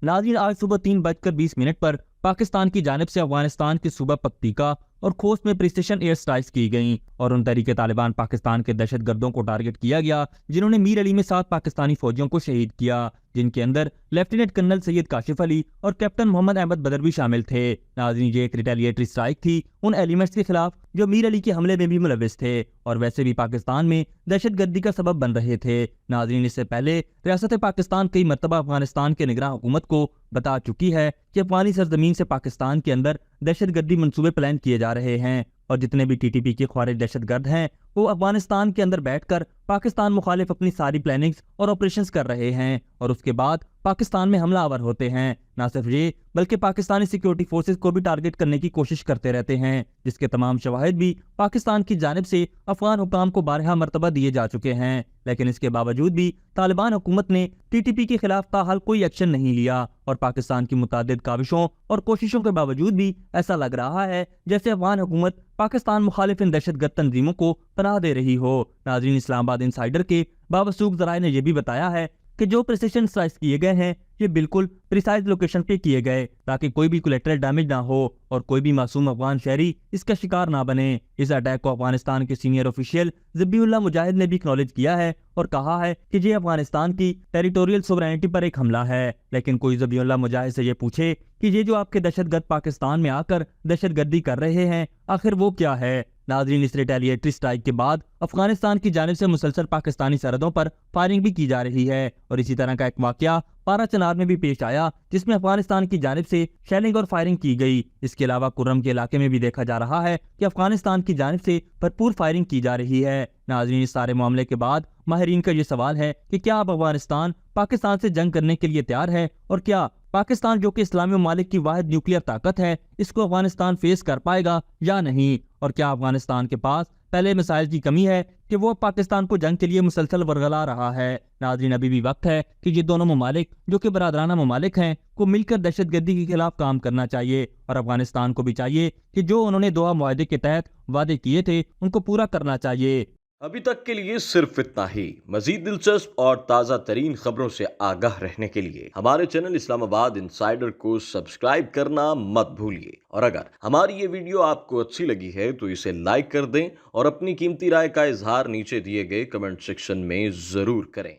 नाज़रीन, आज सुबह 3:20 पर पाकिस्तान की जानिब से अफगानिस्तान के सूबा पक्तिका और खोस्त में प्रिसिशन एयर स्ट्राइक्स की गईं और उन तरीके तालिबान पाकिस्तान के दहशत गर्दों को टारगेट किया गया जिन्होंने मीर अली में 7 पाकिस्तानी फौजियों को शहीद किया, जिनके अंदर लेफ्टिनेंट कर्नल सैयद काशिफ अली और कैप्टन मोहम्मद अहमद बदर भी शामिल थे। नाज़रीन, ये एक रिटेलिएटरी स्ट्राइक थी उन एलिमेंट्स के खिलाफ जो मीर अली के हमले में भी मुलविस थे और वैसे भी पाकिस्तान में दहशत गर्दी का सबब बन रहे थे। नाज़रीन, इससे पहले रियासत पाकिस्तान कई मरतबा अफगानिस्तान के निगरान हुकूमत को बता चुकी है कि अफगानी सरजमीन से पाकिस्तान के अंदर दहशत गर्दी मंसूबे प्लान किए जा रहे हैं और जितने भी टीटीपी के ख्वारिज दहशत गर्द हैं वो अफगानिस्तान के अंदर बैठकर पाकिस्तान मुखालिफ अपनी सारी प्लानिंग्स और ऑपरेशंस कर रहे हैं और उसके बाद पाकिस्तान में हमलावर होते हैं। ना सिर्फ ये बल्कि पाकिस्तानी सिक्योरिटी फोर्सेस को भी टारगेट करने की कोशिश करते रहते हैं, जिसके तमाम शवाहिद भी पाकिस्तान की जानिब से अफगान हुकाम को बारहा मरतबा दिए जा चुके हैं। लेकिन इसके बावजूद भी तालिबान हुकूमत ने टीटीपी के खिलाफ ताहाल कोई एक्शन नहीं लिया और पाकिस्तान की मुतादिद काविशों और कोशिशों के बावजूद भी ऐसा लग रहा है जैसे अफगान हुकूमत पाकिस्तान मुखालिफ इन दहशतगर्द तंजीमों को पनाह दे रही हो। नाज़रीन, इस्लामाबाद इनसाइडर के बावसूख ज़राए ने यह भी बताया है कि जो प्रिसिशन स्ट्राइक्स किए गए हैं ये बिल्कुल प्रिसाइज लोकेशन पे किए गए ताकि कोई भी कोलेटरल डैमेज ना हो और कोई भी मासूम अफगान शहरी इसका शिकार ना बने। इस अटैक को अफगानिस्तान के सीनियर ऑफिशियल ज़बीउल्लाह मुजाहिद ने भी एक्नॉलेज किया है और कहा है कि ये अफगानिस्तान की टेरिटोरियल सोवरेनिटी पर एक हमला है। लेकिन कोई ज़बीउल्लाह मुजाहिद से ये पूछे कि ये जो आपके दहशतगर्द पाकिस्तान में आकर दहशतगर्दी कर रहे हैं आखिर वो क्या है। नाज़रीन, इस रिटेलिएटरी स्ट्राइक के बाद अफगानिस्तान की जानिब से मुसलसल पाकिस्तानी सरहदों पर फायरिंग भी की जा रही है और इसी तरह का एक वाकया पारा चनार में भी पेश आया जिसमें अफगानिस्तान की जानिब से शेलिंग और फायरिंग की गई। इसके अलावा कुर्रम के इलाके में भी देखा जा रहा है कि अफगानिस्तान की जानिब से भरपूर फायरिंग की जा रही है। नाज़रीन, इस सारे मामले के बाद माहिरीन का ये सवाल है कि क्या अब अफगानिस्तान पाकिस्तान से जंग करने के लिए तैयार है और क्या पाकिस्तान जो कि इस्लामी ममालिक की वाहिद न्यूक्लियर ताकत है इसको अफगानिस्तान फेस कर पाएगा या नहीं, और क्या अफगानिस्तान के पास पहले मिसाइल की कमी है कि वो पाकिस्तान को जंग के लिए मुसलसल वरगला रहा है। नाज़रीन, अभी भी वक्त है कि ये दोनों ममालिक जो कि बरादराना ममालिक हैं को मिलकर दहशतगर्दी के खिलाफ काम करना चाहिए और अफगानिस्तान को भी चाहिए कि जो उन्होंने दोहा मुआहदे के तहत वादे किए थे उनको पूरा करना चाहिए। अभी तक के लिए सिर्फ इतना ही। मजीद दिलचस्प और ताज़ा तरीन खबरों से आगाह रहने के लिए हमारे चैनल इस्लामाबाद इनसाइडर को सब्सक्राइब करना मत भूलिए और अगर हमारी ये वीडियो आपको अच्छी लगी है तो इसे लाइक कर दें और अपनी कीमती राय का इजहार नीचे दिए गए कमेंट सेक्शन में ज़रूर करें।